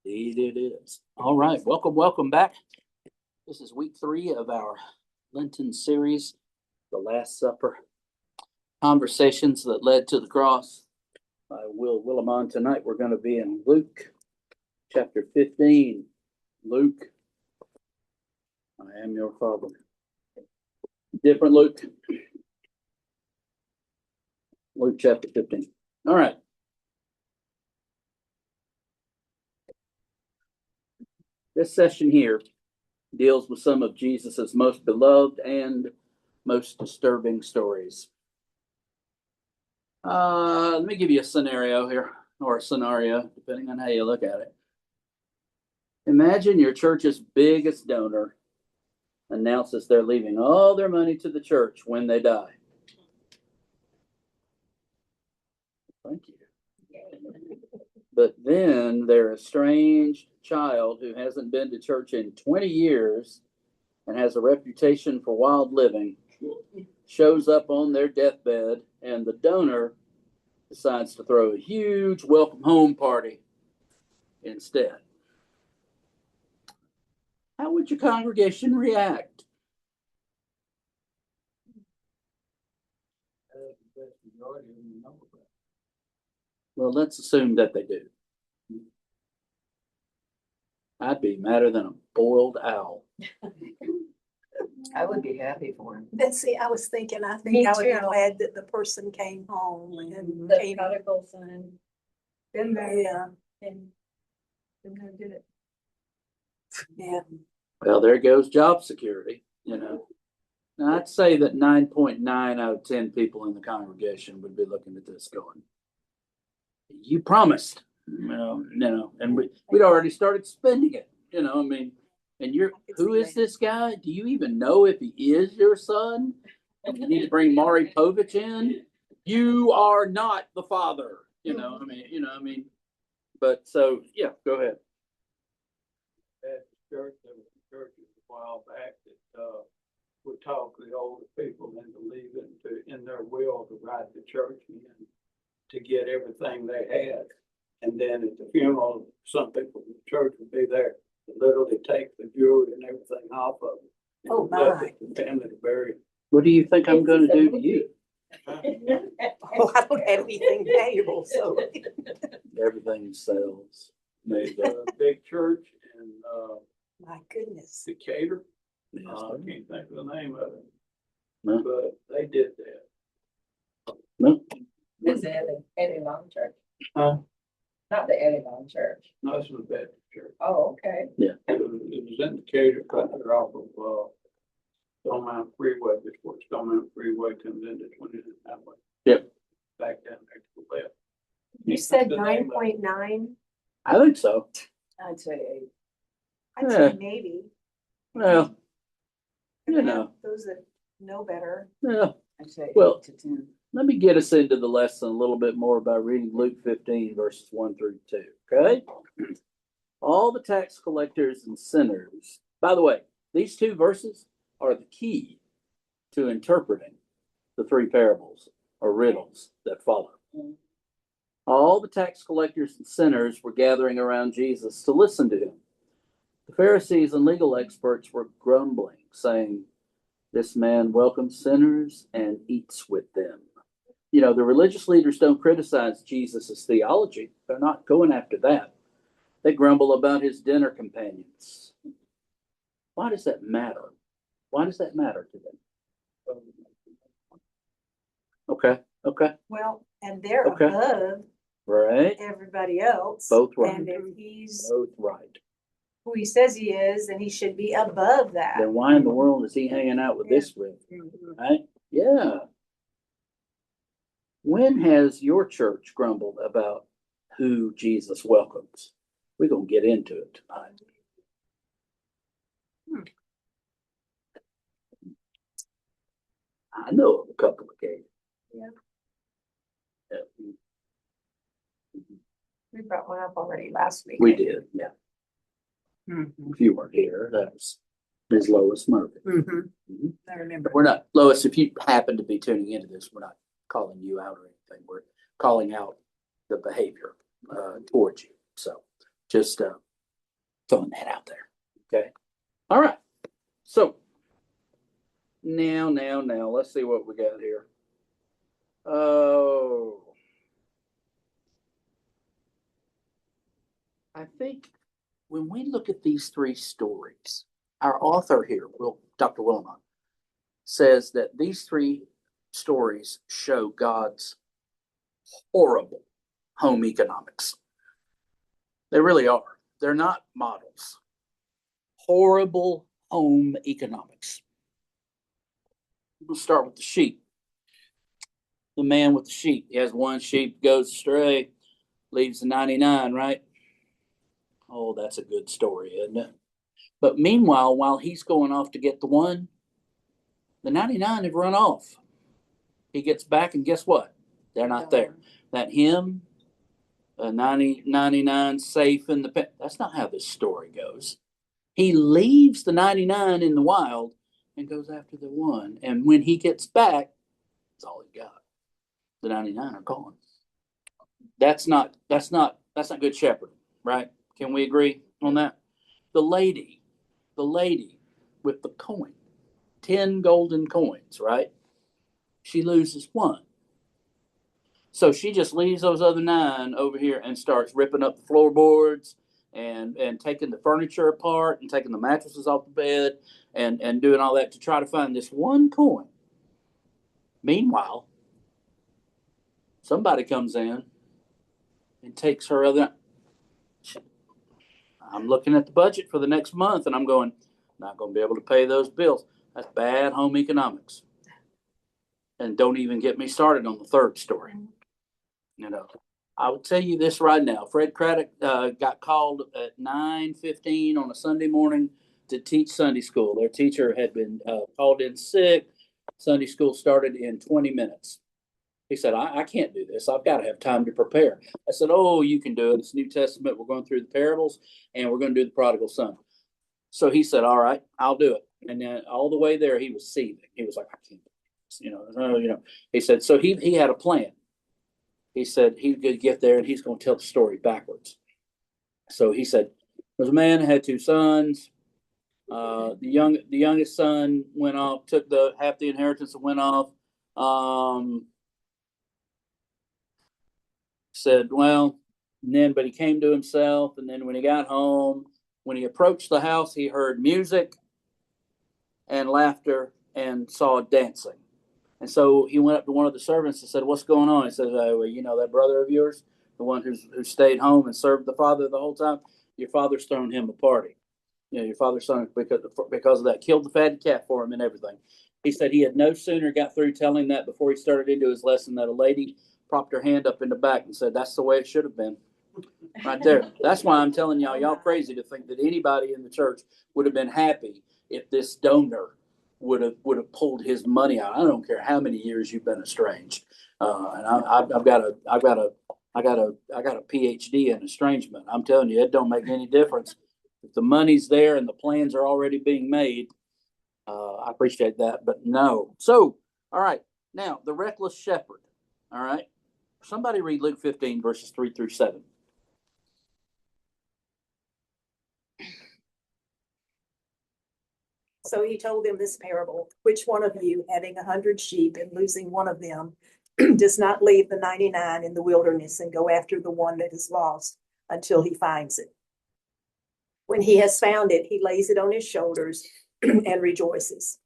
Indeed it is. All right, welcome back. This is week 3 of our Lenten series, The Last Supper, Conversations That Led to the Cross by Will Willimon. Tonight we're going to be in Luke chapter 15. Luke, I am your father. Different Luke. Luke chapter 15. All right. This session here deals with some of Jesus's most beloved and most disturbing stories. Let me give you a scenario here, or a scenario, depending on how you look at it. Imagine your church's biggest donor announces they're leaving all their money to the church when they die. Thank you. But then their estranged child who hasn't been to church in 20 years and has a reputation for wild living shows up on their deathbed, and the donor decides to throw a huge welcome home party instead. How would your congregation react? Well, let's assume that they do. I'd be madder than a boiled owl. I would be happy for him. And see, I was thinking, I Me think I would be too. glad that the person came home and The came. prodigal son. Been there, Yeah, and been there, did it. yeah. Well, there goes job security, Now, I'd say that 9.9 out of 10 people in the congregation would be looking at this going, you promised, and we'd already started spending it, and who is this guy? Do you even know if he is your son? You need to bring Maury Povich in. You are not the father, but so, yeah, go ahead. At the church, there was a church a while back that would talk the older people into leaving in their will to write the church in to get everything they had. And then at the funeral, some people in the church would be there to literally take the jewelry and everything off of it. Oh, left my. it to the family to bury it. What do you think I'm going to do to you? Oh, I don't have anything valuable, so. Everything sells. Made a big church in My goodness. Decatur. Yes, I sir. can't think of the name of it. No. But they did that. No. Is it Eddie Long Church? Huh? Not the Eddie Long Church. No, this was a Baptist church. Oh, okay. It was in Decatur, cut her off of Stone Mountain Freeway, before Stone Mountain Freeway comes into 29th Highway. Yep. Back down there to the left. You said The name of it. 9.9? I think so. I'd say 8. I'd Yeah. say maybe. Well, And you then know. those that know better. yeah. I'd say Well, 8 to 10. Let me get us into the lesson a little bit more by reading Luke 15, verses 1 through 2. Okay? All the tax collectors and sinners. By the way, these 2 verses are the key to interpreting the 3 parables or riddles that follow. All the tax collectors and sinners were gathering around Jesus to listen to him. The Pharisees and legal experts were grumbling, saying, "This man welcomes sinners and eats with them." The religious leaders don't criticize Jesus' theology. They're not going after that. They grumble about his dinner companions. Why does that matter? Why does that matter to them? Okay. Well, and they're Okay. above Right. everybody else. Both right. And if he's Both right. who he says he is, then he should be above that. Then why in the world is he hanging out with this with? Right? Yeah. When has your church grumbled about who Jesus welcomes? We're going to get into it tonight. I know of a couple of cases. Yeah. Yeah, We brought one up already last week. we did, yeah. Mhm. If you weren't here, that was Ms. Lois Murphy. Mhm. Mhm. I remember. We're not, Lois, if you happen to be tuning into this, we're not calling you out or anything. We're calling out the behavior towards you. So just Throwing that out there. Okay. All right. So now, let's see what we got here. Oh, I think when we look at these three stories, our author here, Dr. Willimon, says that these three stories show God's horrible home economics. They really are. They're not models. Horrible home economics. We'll start with the sheep. The man with the sheep. He has one sheep, goes astray, leaves the 99, right? Oh, that's a good story, isn't it? But meanwhile, while he's going off to get the one, the 99 have run off. He gets back, and guess what? They're not there. That him, 99 safe in the pen. That's not how this story goes. He leaves the 99 in the wild and goes after the one. And when he gets back, that's all he got. The 99 are gone. That's not good shepherding, right? Can we agree on that? The lady with the coin, 10 golden coins, right? She loses one. So she just leaves those other 9 over here and starts ripping up the floorboards and taking the furniture apart and taking the mattresses off the bed and doing all that to try to find this one coin. Meanwhile, somebody comes in and takes her other. I'm looking at the budget for the next month and I'm going, not going to be able to pay those bills. That's bad home economics. And don't even get me started on the third story. You know, I will tell you this right now. Fred Craddock got called at 9:15 on a Sunday morning to teach Sunday school. Their teacher had been called in sick. Sunday school started in 20 minutes. He said, I can't do this. I've got to have time to prepare. I said, oh, you can do it. It's New Testament. We're going through the parables, and we're going to do the prodigal son. So he said, all right, I'll do it. And then all the way there, he was seething. He was like, I can't do this. He said, so he had a plan. He said he could get there, and he's going to tell the story backwards. So he said, there's a man who had 2 sons. The youngest son went off, took half the inheritance and went off. Said, well, but he came to himself. And then when he got home, when he approached the house, he heard music and laughter and saw dancing. And so he went up to one of the servants and said, what's going on? He said, that brother of yours, the one who stayed home and served the father the whole time, your father's thrown him a party. Your father's son, because of that, killed the fatted calf for him and everything. He said he had no sooner got through telling that before he started into his lesson that a lady propped her hand up in the back and said, that's the way it should have been. Right there. That's why I'm telling y'all crazy to think that anybody in the church would have been happy if this donor would have pulled his money out. I don't care how many years you've been estranged. And I've got a PhD in estrangement. I'm telling you, it don't make any difference. If the money's there and the plans are already being made, I appreciate that, but no. So, all right. Now, the reckless shepherd. All right. Somebody read Luke 15, verses 3 through 7. So he told them this parable: which one of you, having 100 sheep and losing one of them, does not leave the 99 in the wilderness and go after the one that is lost until he finds it? When he has found it, he lays it on his shoulders and rejoices.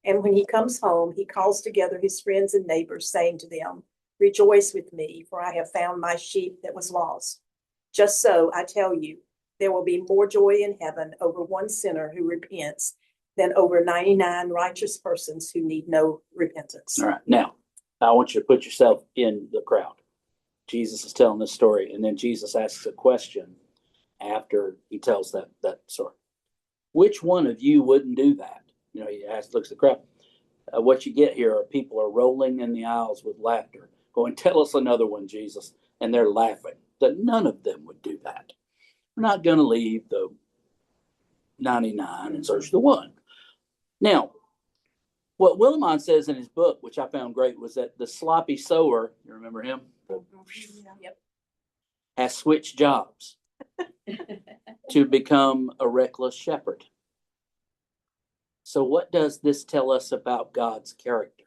And when he comes home, he calls together his friends and neighbors, saying to them, rejoice with me, for I have found my sheep that was lost. Just so, I tell you, there will be more joy in heaven over one sinner who repents than over 99 righteous persons who need no repentance. All right. Now, I want you to put yourself in the crowd. Jesus is telling this story, and then Jesus asks a question after he tells that story. Which one of you wouldn't do that? He looks at the crowd. What you get here are people are rolling in the aisles with laughter, going, tell us another one, Jesus. And they're laughing that none of them would do that. We're not going to leave the 99 and search the one. Now, what Willimon says in his book, which I found great, was that the sloppy sower, you remember him? Yep. Has switched jobs. to become a reckless shepherd. So what does this tell us about God's character?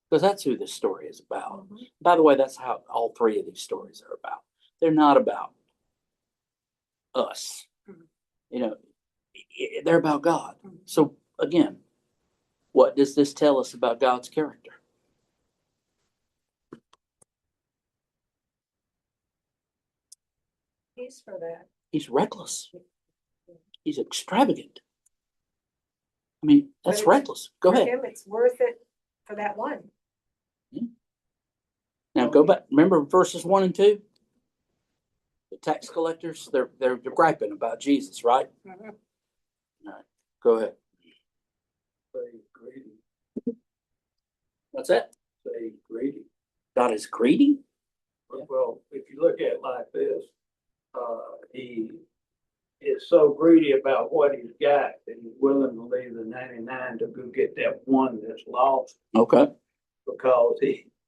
Because that's who this story is about. By the way, that's how all three of these stories are about. They're not about us. You know, they're about God. So again, what does this tell us about God's character? He's for that. He's reckless. He's extravagant. I mean, that's But it's- reckless. Go For ahead. him, it's worth it for that one. Now go back. Remember verses 1 and 2? The tax collectors, they're griping about Jesus, right? All right. Go ahead. Say greedy, What's that? say greedy. God is greedy? Yeah. Well, if you look at it like this, he is so greedy about what he's got that he's willing to leave the 99 to go get that one that's lost Okay. because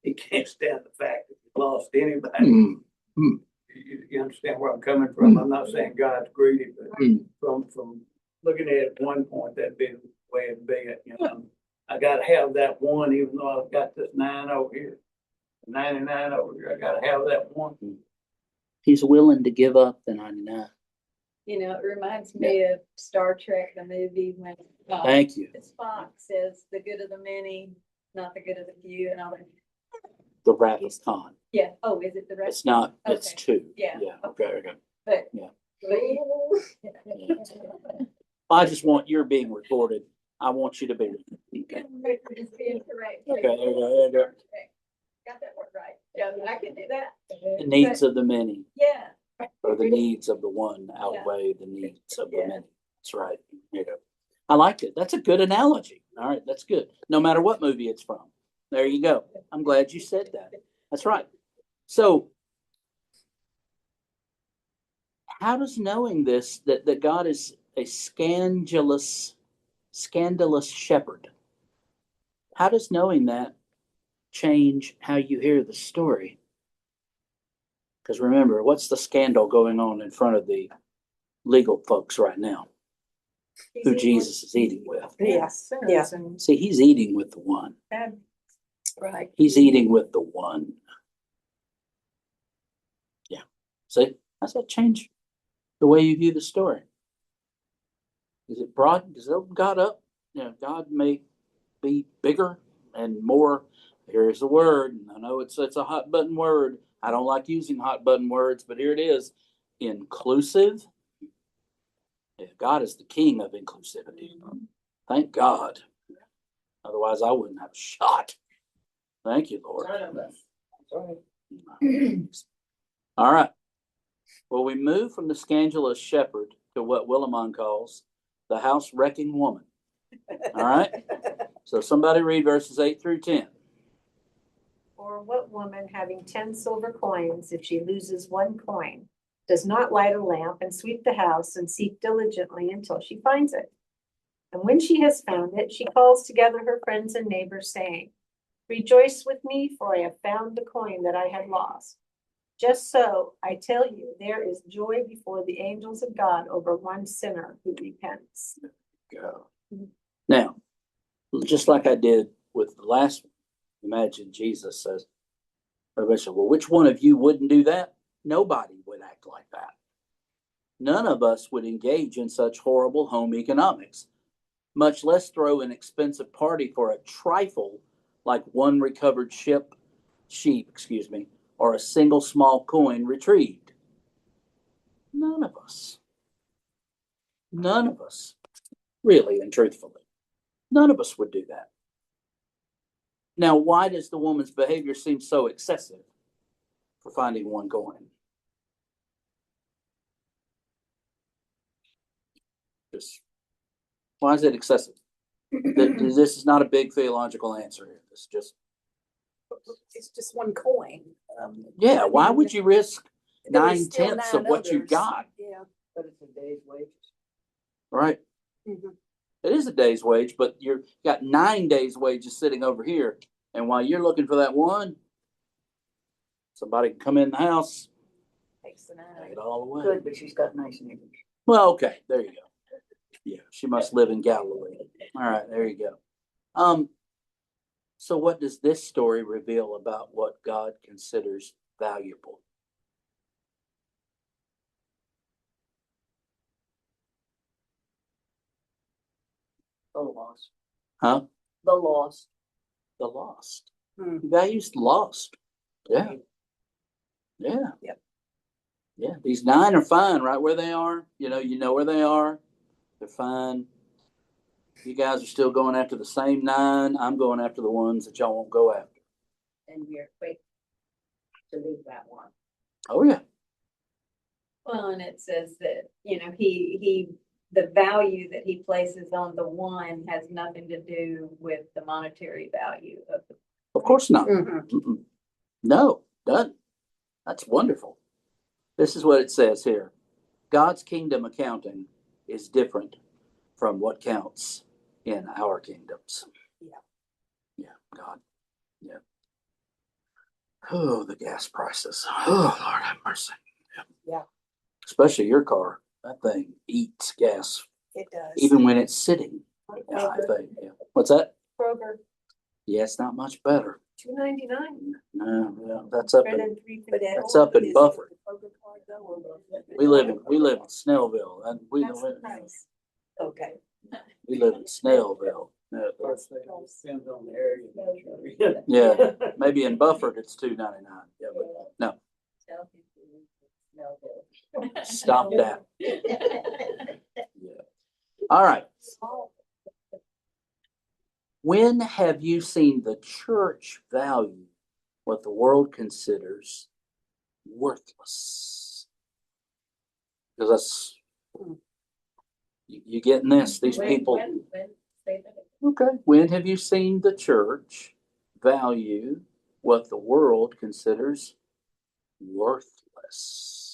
he can't stand the fact that he lost anybody. Mm. You understand where I'm coming from? I'm not saying God's greedy, but Mm. from looking at it at one point, that'd be the way it'd be. You know, I gotta have that one, even though I've got this 9 over here, 99 over here. I gotta have that one. He's willing to give up the 99. You know, it reminds me of Star Trek, the movie, when Thank you. Spock says the good of the many, not the good of the few, and all that. The Wrath of Khan. Yeah. Oh, is it the rest? It's not, it's Okay. 2. Yeah. Yeah. Okay. Okay. But Yeah. but I just want your being recorded. I want you to be. Okay. Just being correct. Okay, there you go, there you go. Got that word right. Yeah, I can do that. The needs of the many Yeah. or the needs of the one outweigh the needs of the many. That's right. There you go. I liked it. That's a good analogy. All right, that's good. No matter what movie it's from. There you go. I'm glad you said that. That's right. So, how does knowing this, that God is a scandalous shepherd, how does knowing that change how you hear the story? Because remember, what's the scandal going on in front of the legal folks right now? Who Jesus is eating with. Yes, Sinners yeah. and See, he's eating with the one. bad. Right. He's eating with the one. Yeah. See, how's that change the way you view the story? Is it broad? Does it open God up? You know, God may be bigger and more. Here's the word. I know it's a hot button word. I don't like using hot button words, but here it is. Inclusive. Yeah, God is the king of inclusivity. Thank God. Otherwise, I wouldn't have a shot. Thank you, Lord. All right. Well, we move from the scandalous shepherd to what Willimon calls the house wrecking woman. All right. So somebody read verses 8 through 10. Or what woman having 10 silver coins, if she loses one coin, does not light a lamp and sweep the house and seek diligently until she finds it? And when she has found it, she calls together her friends and neighbors, saying, "Rejoice with me, for I have found the coin that I had lost." Just so, I tell you, there is joy before the angels of God over one sinner who repents. Go. Now, just like I did with the last one, imagine Jesus says, everybody said, well, which one of you wouldn't do that? Nobody would act like that. None of us would engage in such horrible home economics, much less throw an expensive party for a trifle like one recovered sheep, or a single small coin retrieved. None of us, really and truthfully, none of us would do that. Now, why does the woman's behavior seem so excessive for finding one coin? Why is it excessive? This is not a big theological answer here. It's just one coin. Yeah, why would you risk There was still 9/10 of 9 what you others. got? Yeah. But it's a day's wages. Right? Mhm. It is a day's wage, but you've got 9 days' wages sitting over here. And while you're looking for that one, somebody can come in the house, and Take it all away. Good, but she's got nice neighbors. Well, okay, there you go. Yeah, she must live in Galilee. All right, there you go. So what does this story reveal about what God considers valuable? The lost. Huh? The lost. The lost. Hmm. He values the lost. Yeah. Yeah. Yep. Yeah. These 9 are fine right where they are. You know where they are. They're fine. You guys are still going after the same 9. I'm going after the ones that y'all won't go after. And we're quick to leave that one. Oh yeah. Well, and it says that, the value that he places on the one has nothing to do with the monetary value of the. Of course not. Mhm. Mm-mm. No, doesn't. That's wonderful. This is what it says here. God's kingdom accounting is different from what counts in our kingdoms. Yeah. Yeah, God. Yeah. Oh, the gas prices. Oh, Lord have mercy. Yeah. Especially your car. That thing eats gas It does. even when it's sitting. Yeah, I think. Yeah. What's that? Kroger, Yeah, it's not much better. $2.99. No, yeah, that's up Better in than $3.50. That's up in Bufford. Okay. we live in Snellville, and That's the price. we live in Snellville. Yeah, First thing, it depends on the area. that you're in. yeah, maybe in Bufford it's $2.99. Yeah, but no, Tell people to smell stop that. Yeah. All right. When have you seen the church value what the world considers worthless? Because that's you getting this? These people. When, say that. Okay. When have you seen the church value what the world considers worthless?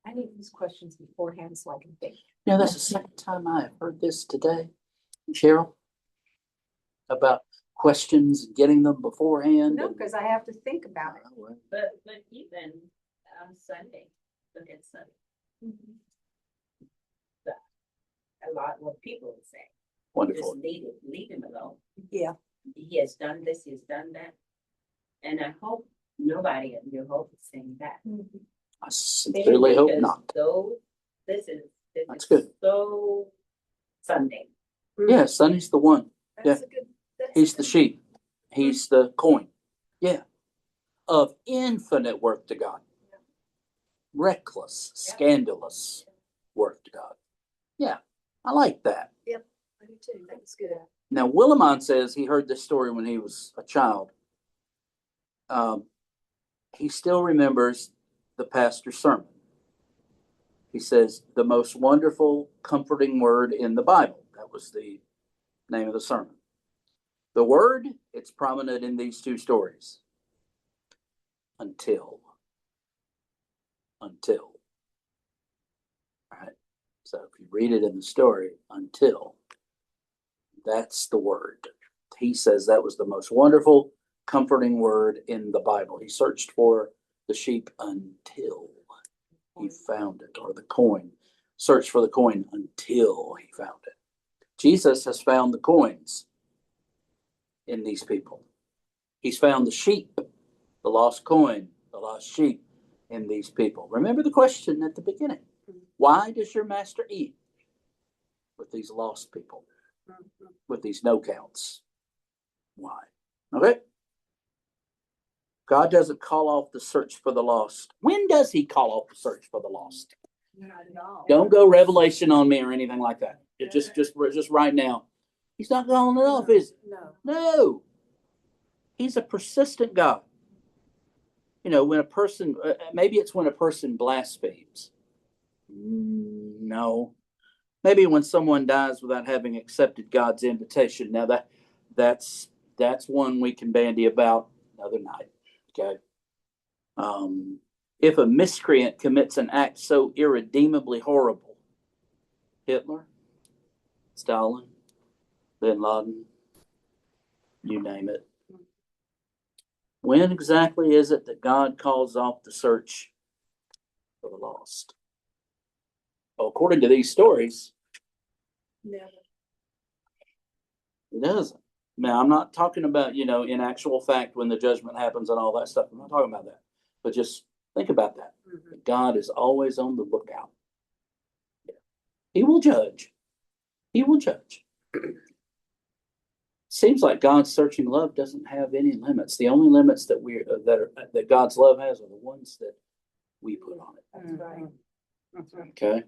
I need these questions beforehand so I can think. Now, that's the second time I have heard this today, Cheryl, about questions and getting them beforehand. No, because I have to think about it. But even on Sunday, look at Sunday. A lot of what people would say, Wonderful. just leave him alone. Yeah. He has done this, he's done that. And I hope nobody at New Hope is saying that. I sincerely hope Because not. This is That's good. so Sunday. Yeah, Sonny's the one. That's a good. that's a He's the good- sheep. He's the coin. Yeah. Of infinite worth to God. Reckless, scandalous worth to God. Yeah, I like that. I do too. That was good. Now, Willimon says he heard this story when he was a child. He still remembers the pastor's sermon. He says, the most wonderful, comforting word in the Bible. That was the name of the sermon. The word, it's prominent in these 2 stories. Until. All right. So if you read it in the story, until. That's the word. He says that was the most wonderful, comforting word in the Bible. He searched for the sheep until he found it, or the coin. Searched for the coin until he found it. Jesus has found the coins in these people. He's found the sheep, the lost coin, the lost sheep in these people. Remember the question at the beginning. Why does your master eat with these lost people? With these no counts? Why? Okay. God doesn't call off the search for the lost. When does he call off the search for the lost? Not at all. Don't go Revelation on me or anything like that. It just right now. He's not calling it off, is he? No. No. He's a persistent God. When a person, maybe it's when a person blasphemes. No. Maybe when someone dies without having accepted God's invitation. Now that's one we can bandy about another night. Okay. If a miscreant commits an act so irredeemably horrible, Hitler, Stalin, Bin Laden, you name it, When exactly is it that God calls off the search for the lost? Well, according to these stories, Never. it doesn't. Now, I'm not talking about, in actual fact when the judgment happens and all that stuff. I'm not talking about that. But just think about that. Mhm. God is always on the lookout. He will judge. He will judge. Seems like God's searching love doesn't have any limits. The only limits that God's love has are the ones that we put on it. That's right. That's right. Okay.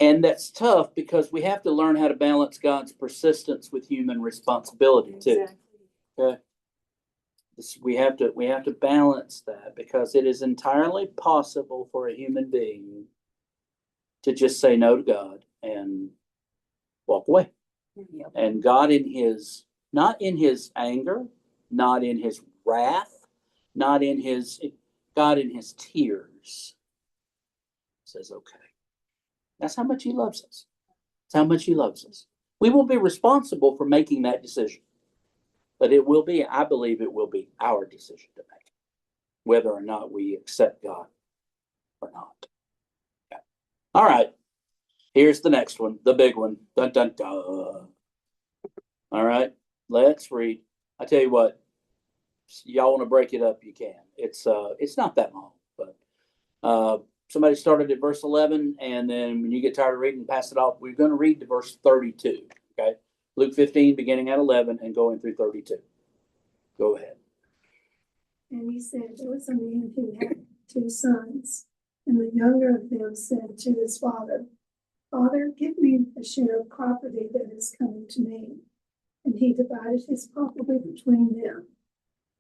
And that's tough because we have to learn how to balance God's persistence with human responsibility too. Exactly. Okay. We have to balance that because it is entirely possible for a human being to just say no to God and walk away. Yep. And God not in his anger, not in his wrath, God in his tears says, okay. That's how much he loves us. That's how much he loves us. We will be responsible for making that decision. But I believe it will be our decision to make, whether or not we accept God or not. Okay. All right. Here's the next one, the big one. Dun, dun, dun. All right. Let's read. I tell you what, y'all want to break it up, you can. It's not that long, but somebody started at verse 11, and then when you get tired of reading, pass it off. We're going to read to verse 32. Okay, Luke 15, beginning at 11 and going through 32. Go ahead. And he said, there was a man who had 2 sons, and the younger of them said to his father, Father, give me a share of property that is coming to me. And he divided his property between them.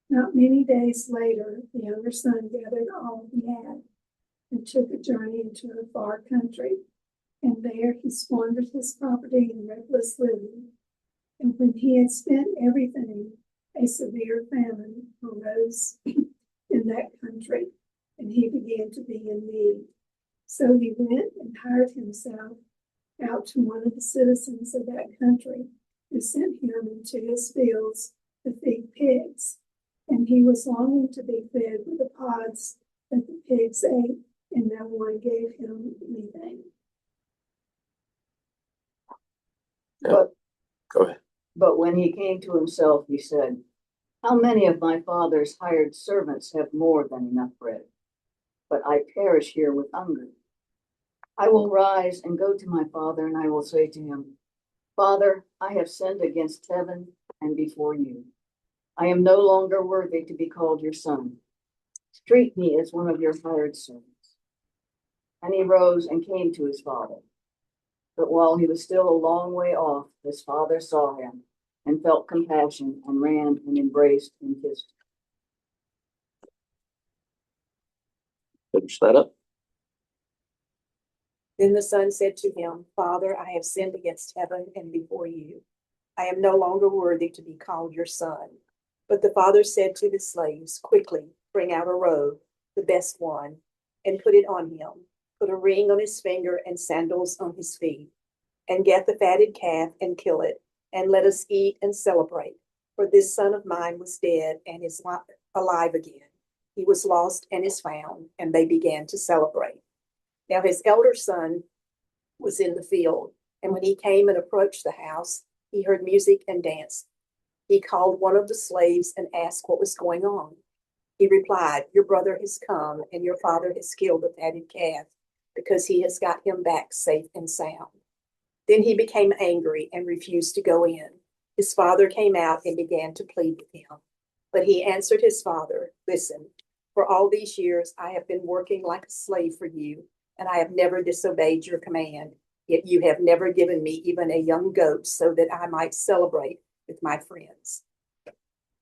Not many days later, the younger son gathered all he had and took a journey into a far country. And there he squandered his property in reckless living. And when he had spent everything, a severe famine arose in that country, and he began to be in need. So he went and hired himself out to one of the citizens of that country, who sent him into his fields to feed pigs. And he was longing to be fed with the pods that the pigs ate, and no one gave him anything. But, Go ahead. but when he came to himself, he said, how many of my father's hired servants have more than enough bread? But I perish here with hunger. I will rise and go to my father, and I will say to him, Father, I have sinned against heaven and before you. I am no longer worthy to be called your son. Treat me as one of your hired servants. And he rose and came to his father. But while he was still a long way off, his father saw him and felt compassion and ran and embraced and kissed him. Finish that up. Then the son said to him, Father, I have sinned against heaven and before you. I am no longer worthy to be called your son. But the father said to the slaves, quickly, bring out a robe, the best one, and put it on him. Put a ring on his finger and sandals on his feet. And get the fatted calf and kill it, and let us eat and celebrate. For this son of mine was dead and is alive again. He was lost and is found, and they began to celebrate. Now his elder son was in the field, and when he came and approached the house, he heard music and dance. He called one of the slaves and asked what was going on. He replied, your brother has come, and your father has killed the fatted calf, because he has got him back safe and sound. Then he became angry and refused to go in. His father came out and began to plead with him. But he answered his father, listen, for all these years I have been working like a slave for you, and I have never disobeyed your command. Yet you have never given me even a young goat so that I might celebrate with my friends.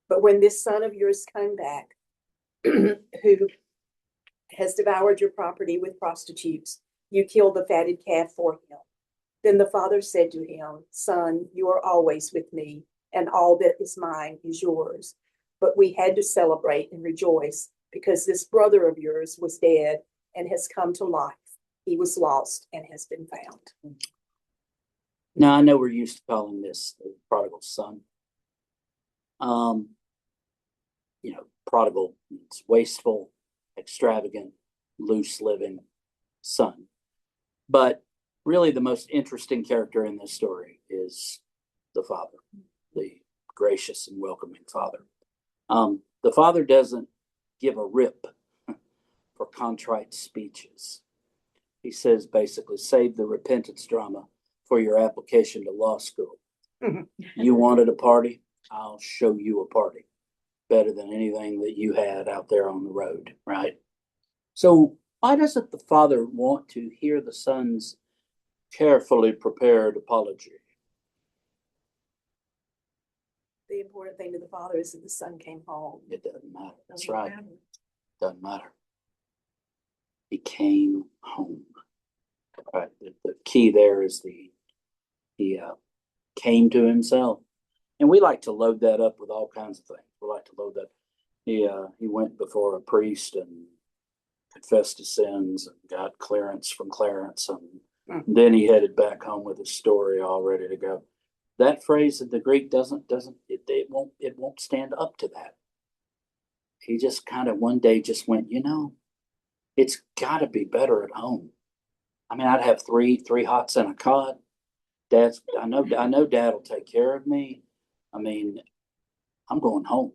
But when this son of yours came back, who has devoured your property with prostitutes, you killed the fatted calf for him. Then the father said to him, son, you are always with me, and all that is mine is yours. But we had to celebrate and rejoice, because this brother of yours was dead and has come to life. He was lost and has been found. Now I know we're used to calling this the prodigal son. prodigal means wasteful, extravagant, loose living son. But really, the most interesting character in this story is the father, the gracious and welcoming father. The father doesn't give a rip for contrite speeches. He says basically, save the repentance drama for your application to law school. You wanted a party? I'll show you a party better than anything that you had out there on the road, right? So why doesn't the father want to hear the son's carefully prepared apology? The important thing to the father is that the son came home. It doesn't matter. That's Doesn't right. matter. Doesn't matter. He came home. Right. The key there is he came to himself, and we like to load that up with all kinds of things. We like to load that. He went before a priest and confessed his sins and got clearance from Clarence, and then he headed back home with his story all ready to go. That phrase in the Greek it won't stand up to that. He just kind of one day just went, it's got to be better at home. I mean, I'd have three hots and a cot. I know Dad will take care of me. I mean, I'm going home,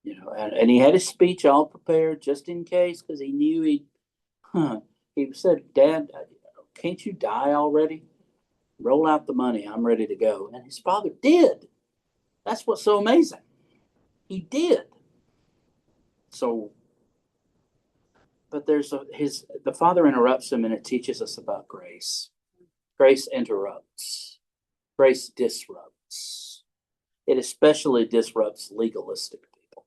and he had his speech all prepared just in case, because he knew he said, Dad, can't you die already? Roll out the money. I'm ready to go. And his father did. That's what's so amazing. He did. So, but the father interrupts him, and it teaches us about grace. Grace interrupts. Grace disrupts. It especially disrupts legalistic people,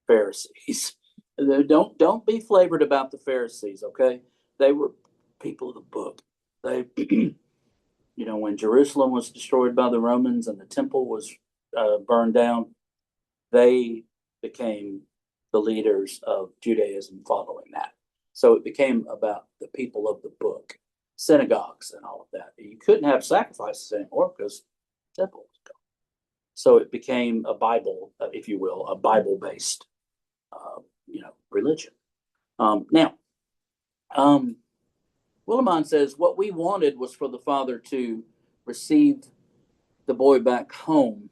Pharisees. Don't be flavored about the Pharisees, okay? They were people of the book. They, when Jerusalem was destroyed by the Romans and the temple was burned down, they became the leaders of Judaism following that. So it became about the people of the book, synagogues and all of that. You couldn't have sacrifices anymore because the temple was gone. So it became a Bible, if you will, a Bible-based, religion. Now, Willimon says what we wanted was for the father to receive the boy back home.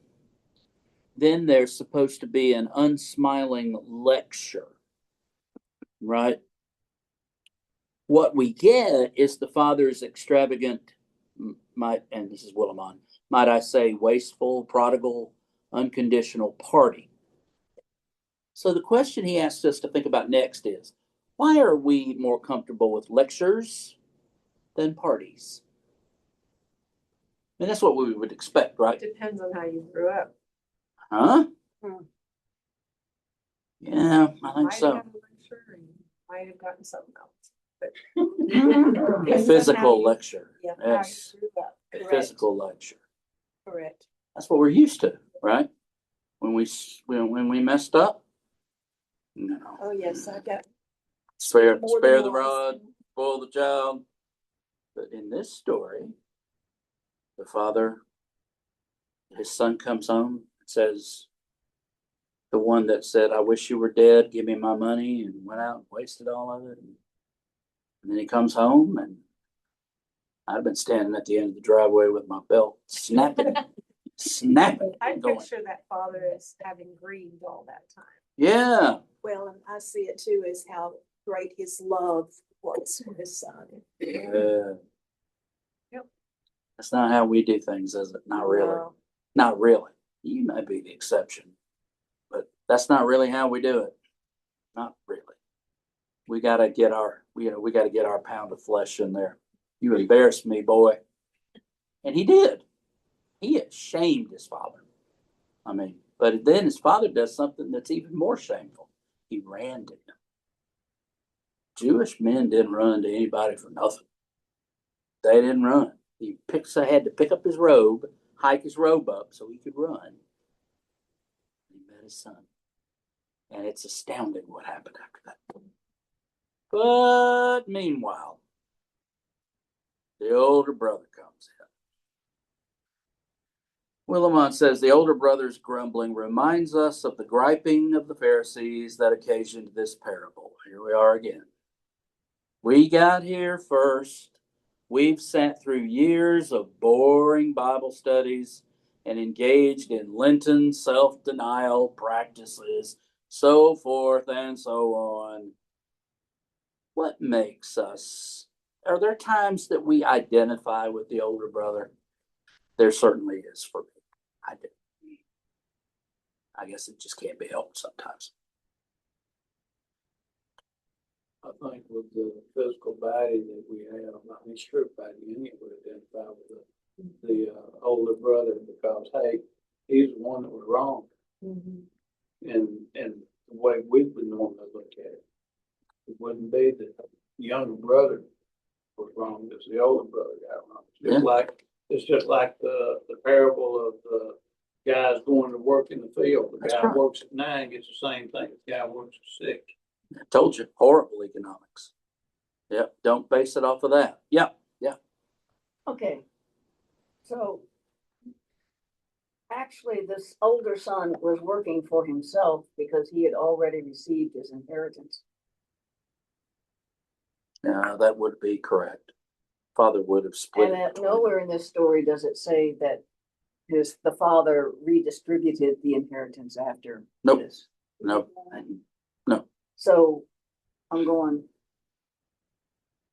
Then there's supposed to be an unsmiling lecture, right? What we get is the father's extravagant, and this is Willimon, might I say, wasteful, prodigal, unconditional party. So the question he asks us to think about next is, why are we more comfortable with lectures than parties? And that's what we would expect, right? Depends on how you grew up. Huh? Hmm. Yeah, I think Might have so. gotten a lecture and might have gotten something else. But A depends on how physical you- lecture. Yeah, how you Yes, grew up. a Correct. physical lecture. Correct. That's what we're used to, right? When we messed up, no. Oh, yes, I got. Spare more than the once. rod, spoil the child. But in this story, the father, his son comes home and says, the one that said, I wish you were dead, give me my money, and went out and wasted all of it. And then he comes home, and I've been standing at the end of the driveway with my belt snapping, I going. picture that father as having grieved all that time. Yeah, Well, and I see it too as how great his love was for his son. yeah. Yep. That's not how we do things, is it? Not really. No. Not really. You may be the exception, but that's not really how we do it. Not really. We gotta get our pound of flesh in there. You embarrassed me, boy. And he did. He shamed his father. I mean, but then his father does something that's even more shameful. He ran to him. Jewish men didn't run to anybody for nothing. They didn't run. He had to pick up his robe, hike his robe up so he could run. He met his son. And it's astounding what happened after that. But meanwhile, the older brother comes in. Willimon says the older brother's grumbling reminds us of the griping of the Pharisees that occasioned this parable. Here we are again. We got here first. We've sat through years of boring Bible studies and engaged in Lenten self-denial practices, so forth and so on. What makes us? Are there times that we identify with the older brother? There certainly is for me. I do. I guess it just can't be helped sometimes. I think with the physical body that we have, I mean, everybody in it would identify with the older brother because, hey, he's the one that was wrong. And the way we would normally look at it, it wouldn't be that the younger brother was wrong, it's the older brother got wrong. It's just like the parable of the guys going to work in the field. The That's guy right. works at 9, gets the same thing. The guy works at 6. I told you, horrible economics. Yep, don't base it off of that. Yep. Okay. So actually, this older son was working for himself because he had already received his inheritance. That would be correct. Father would have split And it at between nowhere in this story does it say that the father redistributed the inheritance after Nope. this. them. No. So I'm going,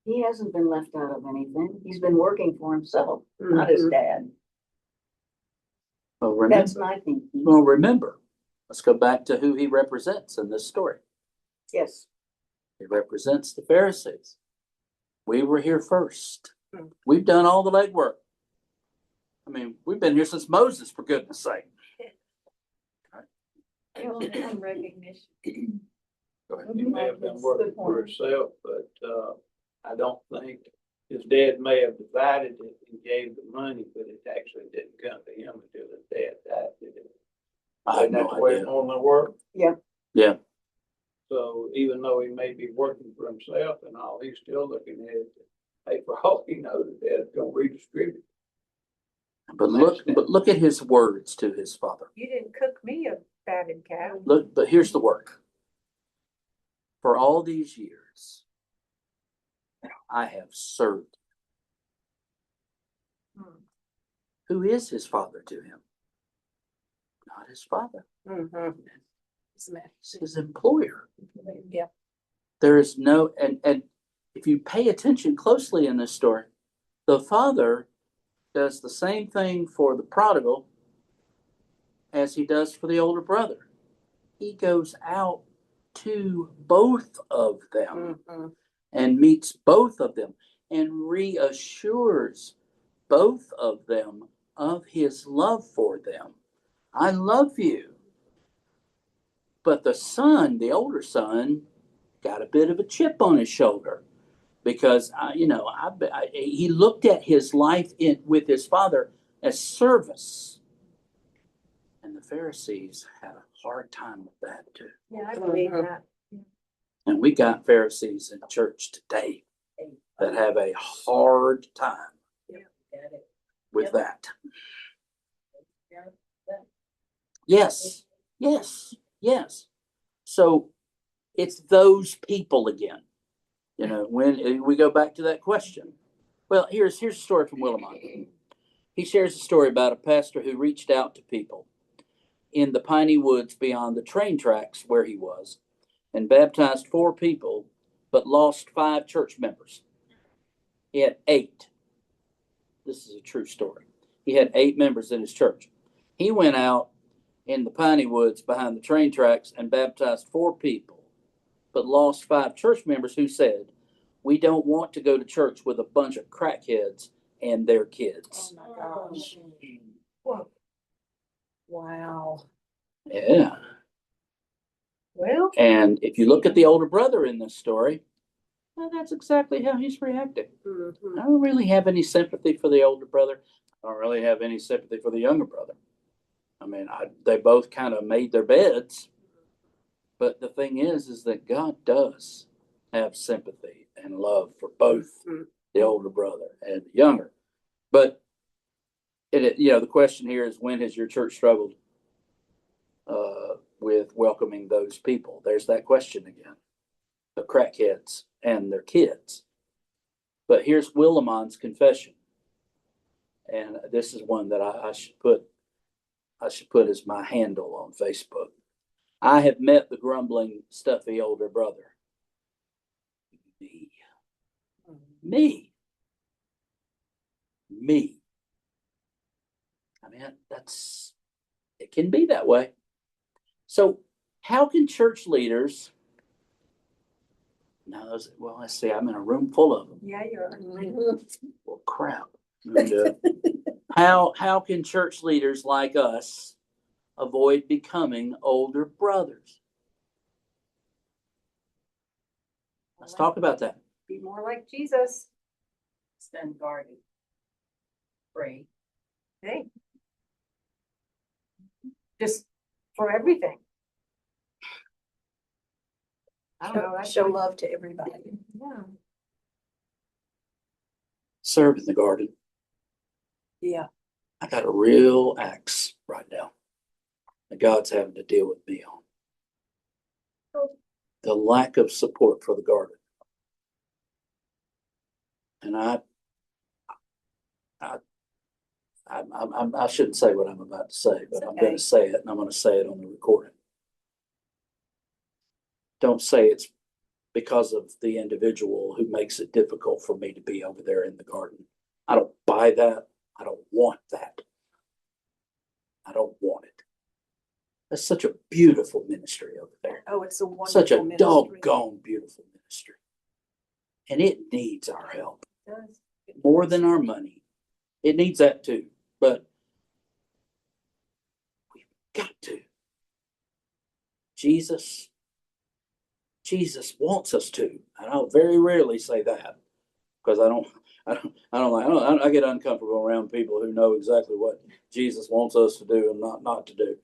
he hasn't been left out of anything. He's been working for himself, not his dad. Well, remember, That's my thinking. remember, let's go back to who he represents in this story. Yes. He represents the Pharisees. We were here first. We've done all the legwork. I mean, we've been here since Moses, for goodness sake. Well, and recognition. Go ahead. He may have been That's working the for point. himself, but I don't think his dad may have divided it and gave the money, but it actually didn't come to him until his dad died. Did it? I have Isn't that no the way it idea. normally works? Yeah. So even though he may be working for himself and all, he's still looking at it. Hey, for all he knows, the dad's gonna redistribute. But look at his words to his father. You didn't cook me a fatted calf. Look, but here's the work. For all these years, I have served. Who is his father to him? Not his father. He's his employer. Yeah. There is no, and if you pay attention closely in this story, the father does the same thing for the prodigal as he does for the older brother. He goes out to both of them and meets both of them and reassures both of them of his love for them. I love you. But the son, the older son, got a bit of a chip on his shoulder because, he looked at his life with his father as service. And the Pharisees had a hard time with that too. Yeah, I believe that. And we got Pharisees in church today that have a hard time with that. Yes. So it's those people again. When we go back to that question. Well, here's a story from Willimon. He shares a story about a pastor who reached out to people in the piney woods beyond the train tracks where he was and baptized 4 people, but lost 5 church members. He had 8. This is a true story. He had 8 members in his church. He went out in the piney woods behind the train tracks and baptized 4 people, but lost 5 church members who said, "We don't want to go to church with a bunch of crackheads and their kids." Oh my gosh. Whoa. Wow. Yeah. Well, And if you look at the older brother in this story, well, that's exactly how he's reacting. I don't really have any sympathy for the older brother. I don't really have any sympathy for the younger brother. I mean, they both kind of made their beds. But the thing is that God does have sympathy and love for both the older brother and the younger. But the question here is, when has your church struggled with welcoming those people? There's that question again. The crackheads and their kids. But here's Willimon's confession. And this is one that I should put as my handle on Facebook. I have met the grumbling, stuffy older brother. Me. I mean, it can be that way. So how can church leaders, well, let's see, I'm in a room full of them. Yeah, you're. Well, crap. And, how can church leaders like us avoid becoming older brothers? Let's talk about that. Be more like Jesus. Stand guarded. Pray. Hey. Just for everything. I don't know. that's Show what- love to everybody. Yeah. Serve in the garden. Yeah. I got a real axe right now that God's having to deal with me on. The lack of support for the garden. And I shouldn't say what I'm about to say, but I'm going to say it, and I'm going to say it on the recording. Don't say it's because of the individual who makes it difficult for me to be over there in the garden. I don't buy that. I don't want that. I don't want it. That's such a beautiful ministry over there. Oh, it's a wonderful Such a ministry. doggone beautiful ministry. And it needs our help more than our money. It needs that too, but we've got to. Jesus wants us to. And I'll very rarely say that because I get uncomfortable around people who know exactly what Jesus wants us to do and not to do.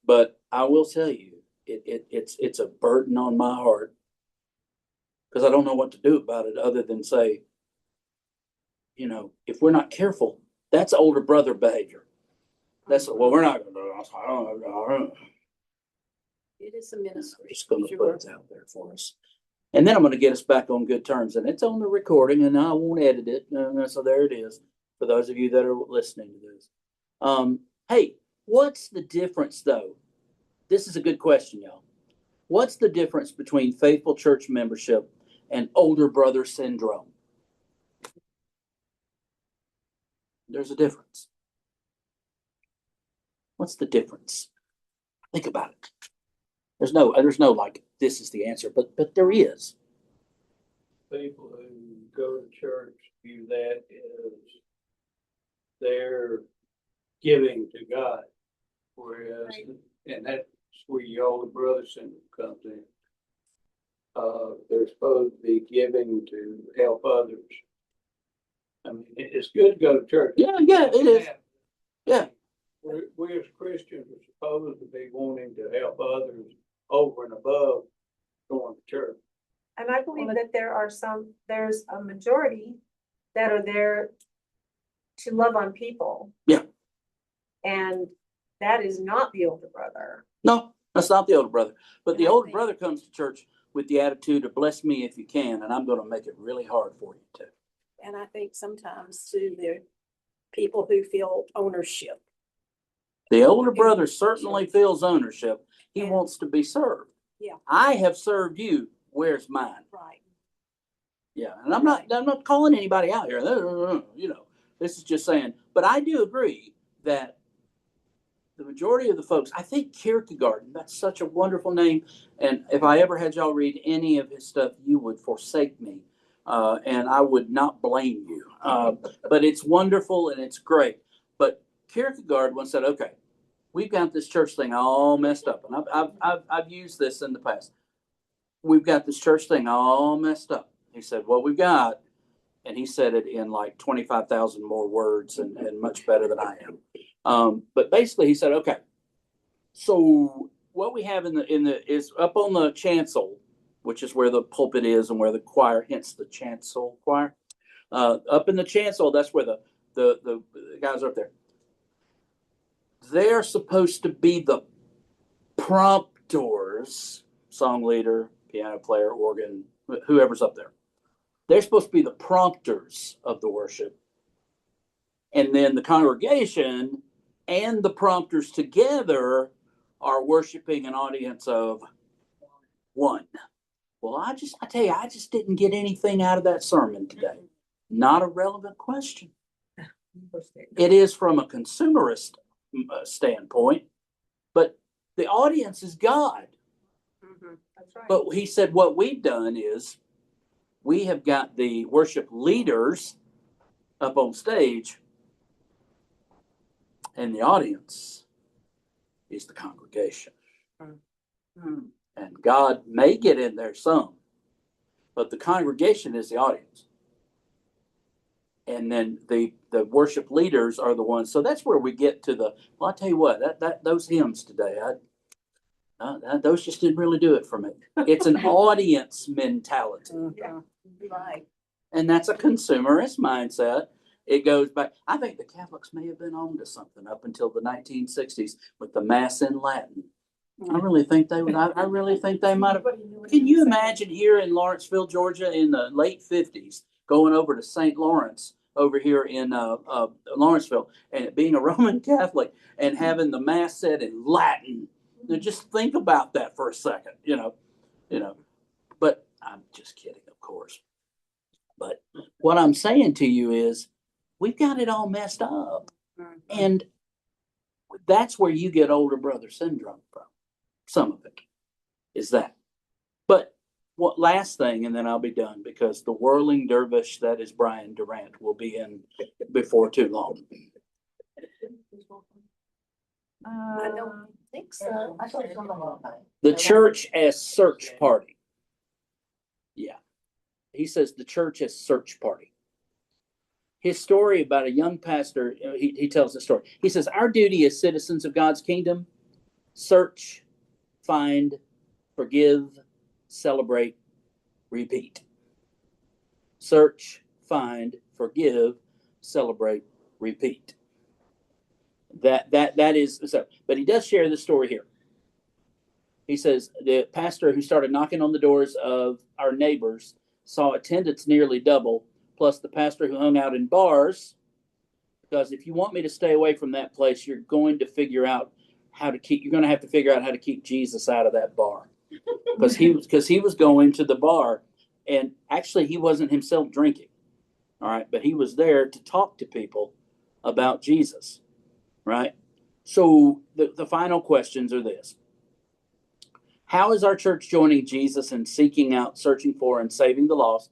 But I will tell you, it's a burden on my heart because I don't know what to do about it other than say, if we're not careful, that's older brother behavior. We're not going to do. It is a ministry. I'm just going to Sure. put it out there for us. And then I'm going to get us back on good terms. And it's on the recording, and I won't edit it. So there it is for those of you that are listening to this. Hey, what's the difference, though? This is a good question, y'all. What's the difference between faithful church membership and older brother syndrome? There's a difference. What's the difference? Think about it. There's no like, this is the answer, but there is. People who go to church view that as they're giving to God, whereas, and that's where your older brother syndrome comes in. They're supposed to be giving to help others. I mean, it's good to go to church. Yeah, it is. Yeah. We as Christians are supposed to be wanting to help others over and above going to church. And I believe that there's a majority that are there to love on people. Yeah. And that is not the older brother. No, that's not the older brother. But the And I older think- brother comes to church with the attitude of bless me if you can, and I'm going to make it really hard for you too. And I think sometimes too, there are people who feel ownership. The older brother certainly feels ownership. He And- wants to be served. Yeah. I have served you. Where's mine? Right. Yeah. And I'm not calling anybody out here. This is just saying, but I do agree that the majority of the folks, I think Kierkegaard, that's such a wonderful name. And if I ever had y'all read any of his stuff, you would forsake me. And I would not blame you. But it's wonderful and it's great. But Kierkegaard once said, okay, we've got this church thing all messed up. And I've used this in the past. We've got this church thing all messed up. He said, what we've got, and he said it in like 25,000 more words and much better than I am. But basically he said, okay, so what we have is up on the chancel, which is where the pulpit is and where the choir, hence the chancel choir. Up in the chancel, that's where the guys are up there. they're supposed to be the prompters, song leader, piano player, organ, whoever's up there. They're supposed to be the prompters of the worship. And then the congregation and the prompters together are worshiping an audience of one. Well, I tell you, I just didn't get anything out of that sermon today. Not a relevant question. It is from a consumerist standpoint, but the audience is God. That's right. But he said what we've done is we have got the worship leaders up on stage, and the audience is the congregation. And God may get in there some, but the congregation is the audience. And then the worship leaders are the ones. So that's where we get to the, well, I'll tell you what, those hymns today, those just didn't really do it for me. It's an audience mentality. Yeah, right. And that's a consumerist mindset. It goes back. I think the Catholics may have been on to something up until the 1960s with the Mass in Latin. I really think they would. I really think they might have. Can you imagine here in Lawrenceville, Georgia, in the late 50s, going over to St. Lawrence over here in Lawrenceville, and being a Roman Catholic and having the Mass said in Latin? Now, just think about that for a second, you know. But I'm just kidding, of course. But what I'm saying to you is, we've got it all messed up, and that's where you get older brother syndrome from. Some of it is that. But what last thing, and then I'll be done, because the whirling dervish that is Brian Durant will be in before too long. I don't think so. I saw something about that. The church as search party. Yeah. He says the church as search party. His story about a young pastor, he tells the story. He says, our duty as citizens of God's kingdom, search, find, forgive, celebrate, repeat. Search, find, forgive, celebrate, repeat. That is so. But he does share this story here. He says the pastor who started knocking on the doors of our neighbors saw attendance nearly double, plus the pastor who hung out in bars. Because if you want me to stay away from that place, you're going to have to figure out how to keep Jesus out of that bar. Because he was going to the bar, and actually he wasn't himself drinking. All right, but he was there to talk to people about Jesus. Right? So the final questions are this. How is our church joining Jesus in seeking out, searching for, and saving the lost?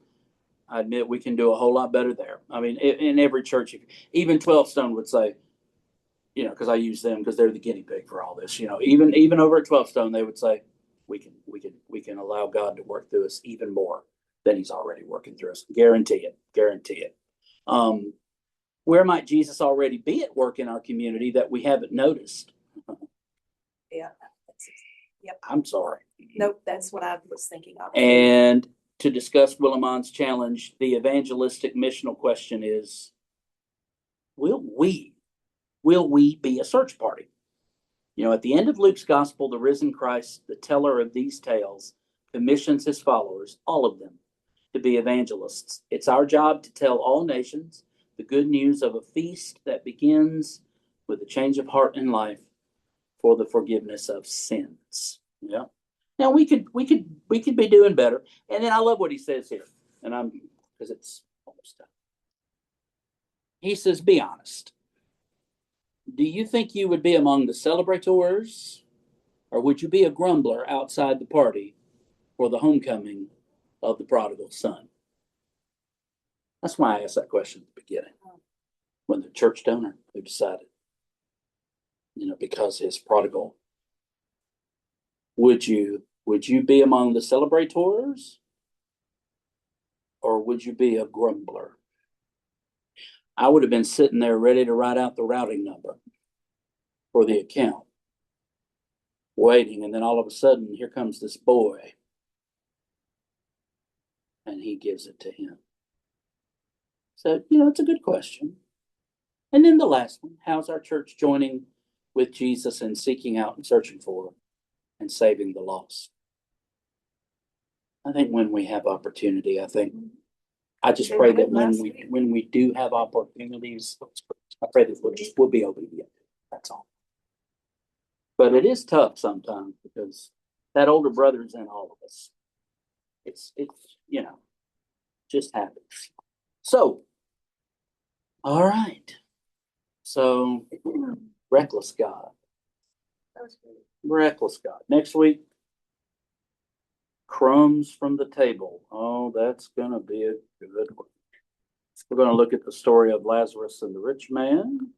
I admit we can do a whole lot better there. I mean, in every church, even 12 Stone would say, because I use them because they're the guinea pig for all this. Even over at 12 Stone, they would say, we can allow God to work through us even more than He's already working through us. Guarantee it. Where might Jesus already be at work in our community that we haven't noticed? Yeah. Yep. I'm sorry. Nope, that's what I was thinking of. And to discuss Willimon's challenge, the evangelistic missional question is, will we be a search party? At the end of Luke's gospel, the risen Christ, the teller of these tales, commissions his followers, all of them, to be evangelists. It's our job to tell all nations the good news of a feast that begins with a change of heart and life for the forgiveness of sins. Yeah. Now we could be doing better. And then I love what he says here, because it's almost done. He says, be honest. Do you think you would be among the celebrators, or would you be a grumbler outside the party for the homecoming of the prodigal son? That's why I asked that question at the beginning. When the church donor who decided, because his prodigal, would you be among the celebrators, or would you be a grumbler? I would have been sitting there ready to write out the routing number for the account, waiting, and then all of a sudden, here comes this boy, and he gives it to him. So, it's a good question. And then the last one, how's our church joining with Jesus and seeking out and searching for and saving the lost. I think when we have opportunity, I just pray that when we do have opportunities, I pray that we'll be obedient. That's all. But it is tough sometimes because that older brother is in all of us. It's just happens. So, all right. So, reckless God. Reckless God. Next week, crumbs from the table. Oh, that's going to be a good one. We're going to look at the story of Lazarus and the rich man.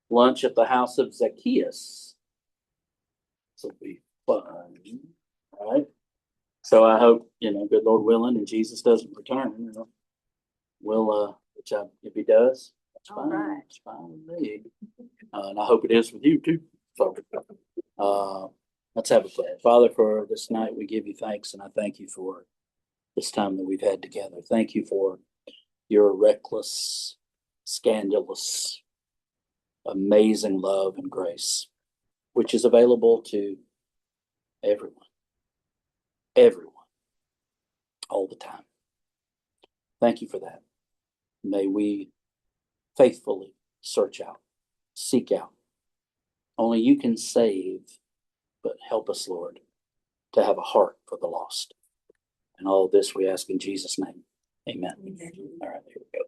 Lunch at the house of Zacchaeus. This will be fun. All right. So I hope, good Lord willing, and Jesus doesn't return, we'll, if he does, that's All fine. right. It's fine with me. And I hope it is with you too. So, let's have a prayer. Father, for this night, we give you thanks, and I thank you for this time that we've had together. Thank you for your reckless, scandalous, amazing love and grace, which is available to everyone, all the time. Thank you for that. May we faithfully search out, seek out. Only you can save, but help us, Lord, to have a heart for the lost. And all of this we ask in Jesus' name. Amen. All right, here we go.